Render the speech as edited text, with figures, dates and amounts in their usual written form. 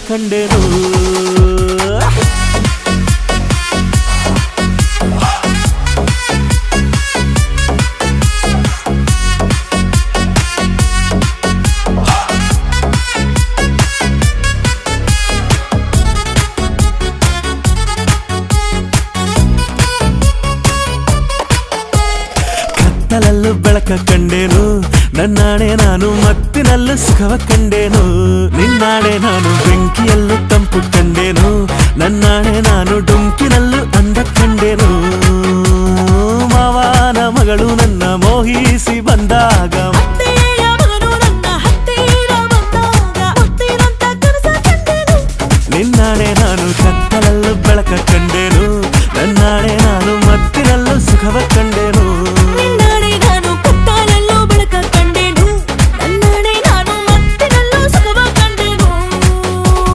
ಕಂಡೆನು ಕತ್ತಲಲ್ಲೂ ಬೆಳಕ ಕಂಡೇನು ನನ್ನಾಣೆ ನಾನು ಮತ್ತಿನಲ್ಲೂ ಸುಖವ ಕಂಡೇನು ನಿನ್ನಾಣೆ ನಾನು ಬೆಂಕಿ